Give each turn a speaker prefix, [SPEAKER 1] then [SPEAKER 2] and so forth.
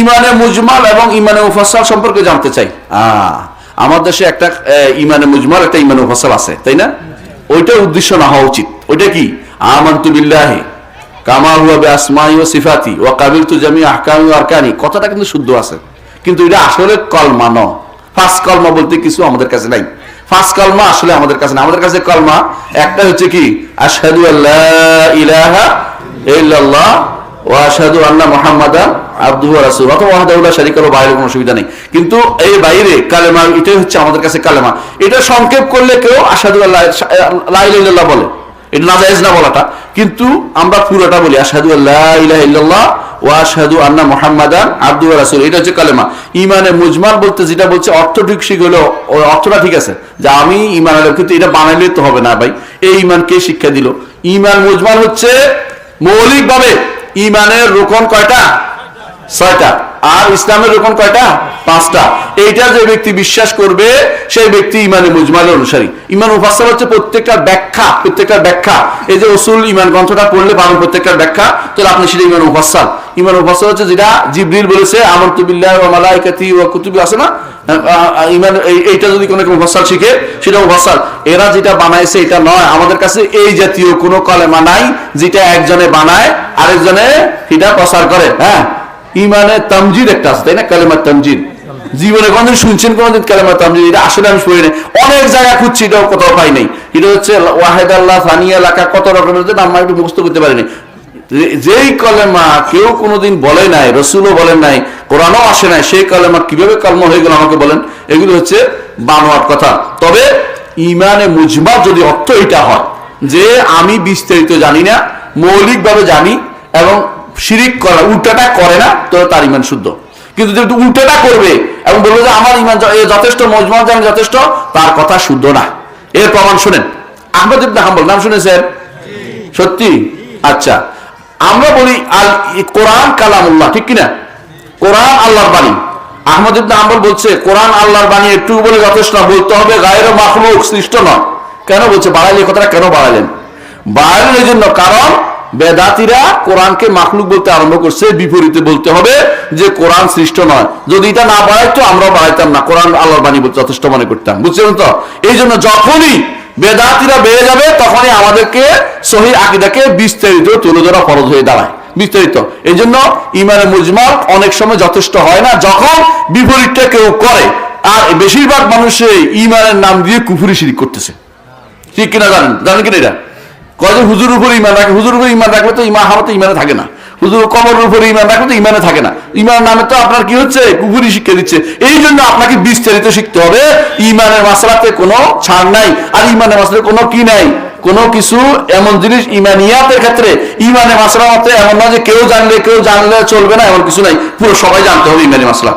[SPEAKER 1] ইমানে মুজমাল এবং ইমানে মুফাসসাল সম্পর্কে জানতে চাই। আমার দেশে একটা ইমানে মুজমাল, একটা ইমানে মুফাসসাল আছে, তাই না? ওইটা উদ্দেশ্য না হওয়া উচিত। ওইটা কি? আমানতু বিল্লাহি কামা হুয়া বিআসমাই ওয়া সিফাতি ওয়া কাবিলতু জামিআ আহকামি ওয়া আরকানি, কথাটা কিন্তু শুদ্ধ আছে, কিন্তু এটা আসলে কলমা নয়। ফার্স্ট কলমা বলতে কিছু আমাদের কাছে নাই। ফার্স্ট কলমা আসলে আমাদের কাছে না। আমাদের কাছে কলমা একটা হচ্ছে কি, আশহাদু আল্লা ইলাহা ইল্লাল্লাহ ওয়া আশহাদু আন্না মুহাম্মাদান আবদুহু ওয়া রাসূলুহু, অথবা ওয়াহদাহু লা শারীকা লাহু, বাইরে কোনো অসুবিধা নেই। কিন্তু এই বাইরে কালেমা, এটাই হচ্ছে আমাদের কাছে কালেমা। এটা সংক্ষেপ করলে কেউ আশহাদু আল্লা লা ইলাহা ইল্লাল্লাহ বলে, এটা নাজায়েজ না বলাটা, কিন্তু আমরা পুরোটা বলি আশহাদু আল্লা ইলাহা ইল্লাল্লাহ ওয়া আশহাদু আন্না মুহাম্মাদান আবদুহু ওয়া রাসূলুহু। এটা হচ্ছে কালেমা। ইমানে মুজমাল বলতে যেটা বলছে অর্থ ঠিক হলো, অর্থটা ঠিক আছে যে আমি ইমান আনলাম, কিন্তু এটা বানাইলে তো হবে না ভাই। এই ইমান কে শিক্ষা দিল? ইমান মুজমাল হচ্ছে মৌলিকভাবে ইমানের রুকন কয়টা? 6টা। আর ইসলামের রুকন কয়টা? 5টা। এইটা যে ব্যক্তি বিশ্বাস করবে সেই ব্যক্তি ইমানে মুজমালের অনুসারী। ইমান মুফাসসাল হচ্ছে প্রত্যেকটার ব্যাখ্যা, প্রত্যেকটার ব্যাখ্যা। এই যে উসুল ইমান গ্রন্থটা পড়লে পাবেন প্রত্যেকটার ব্যাখ্যা, তাহলে আপনি সেটা ইমান মুফাসসাল। ইমান মুফাসসাল হচ্ছে যেটা জিবরিল বলেছে আমানতু বিল্লাহি ওয়া মালাইকাতিহি ওয়া কুতুবি, আছে না? ইমান, এইটা যদি কোনো মুফাসসাল শিখে সেটা মুফাসসাল। এরা যেটা বানাইছে এটা নয়। আমাদের কাছে এই জাতীয় কোনো কালেমা নাই যেটা একজনে বানায় আরেকজনে সেটা প্রচার করে। হ্যাঁ, ইমানে তামজিদ একটা আছে, তাই না? কালেমা তামজিদ জীবনে কোনদিন শুনছেন? কোনদিন কালেমা তামজিদ? এটা আসলে আমি পড়ি নাই, অনেক জায়গায় খুঁজছি, এটাও কোথাও পাই নাই। এটা হচ্ছে ওয়াহেদ আল্লাহ, সানিয়া লাকা, কত রকমের নাম একটু মুখস্থ করতে পারিনি। যেই কলেমা কেউ কোনোদিন বলে নাই, রসুলও বলেন নাই, কোরআনও আসে নাই, সেই কলেমা কিভাবে কলমা হয়ে গেল আমাকে বলেন? এগুলো হচ্ছে বানোয়াট কথা। তবে ইমানে মুজমাল যদি অর্থ এটা হয় যে আমি বিস্তারিত জানি না, মৌলিকভাবে জানি এবং শিরিক করা উল্টাটা করে না, তো তার ইমান শুদ্ধ। কিন্তু যেহেতু উল্টাটা করবে এবং বলবে যে আমার ইমান যথেষ্ট, মুজমাল জানি যথেষ্ট, তার কথা শুদ্ধ না। এর প্রমাণ শুনেন। আহমদ ইবনে হাম্বল নাম শুনেছেন? সত্যি? আচ্ছা, আমরা বলি আল কোরআন কালামুল্লাহ, ঠিক কিনা? কোরআন আল্লাহর বাণী। আহমদ ইবনে হাম্বল বলছে কোরআন আল্লাহর বাণী, একটু বলে যথেষ্ট না, বলতে হবে গায়রে মাখলুক, সৃষ্ট নয়। কেন বলছে? বাড়াইলে কথাটা কেন বাড়াইলেন? বাড়াইলেন এই জন্য, কারণ বেদাতিরা কোরআনকে মাখলুক বলতে আরম্ভ করছে, বিপরীতে বলতে হবে যে কোরআন সৃষ্ট নয়। যদি এটা না বাড়াইতো আমরাও বাড়াইতাম না, কোরআন আল্লাহর বাণী বলতে যথেষ্ট মনে করতাম। বুঝছেন তো? এই জন্য যখনই বেদাতিরা বেড়ে যাবে তখনই আমাদেরকে সহিহ আকীদাকে বিস্তারিত তুলে ধরা ফরজ হয়ে দাঁড়ায়, বিস্তারিত। এই জন্য ইমানে মুজমাল অনেক সময় যথেষ্ট হয় না যখন বিপরীতটা কেউ করে। আর বেশিরভাগ মানুষে ইমানের নাম দিয়ে কুফরি শিরিক করতেছে, ঠিক কিনা? জানেন কিনা? এটা কয় যে হুজুর উপরে ইমান রাখে, হুজুর উপরে ইমান রাখলে তো ইমান হারাতে ইমানে থাকে না, হুজুর কবরের উপরে ইমান রাখলে তো ইমানে থাকে না। ইমানের নামে তো আপনার কি হচ্ছে? কুফরি শিক্ষা দিচ্ছে। এই জন্য আপনাকে বিস্তারিত শিখতে হবে। ইমানের মাসলাতে কোনো ছাড় নাই, আর ইমানের মাসলাতে কোনো কি নাই, কোনো কিছু এমন জিনিস ইমানিয়াতের ক্ষেত্রে, ইমানের মাসলা মতে এমন না যে কেউ জানলে চলবে না, এমন কিছু নাই। পুরো সবাই জানতে হবে ইমানি মাসলা।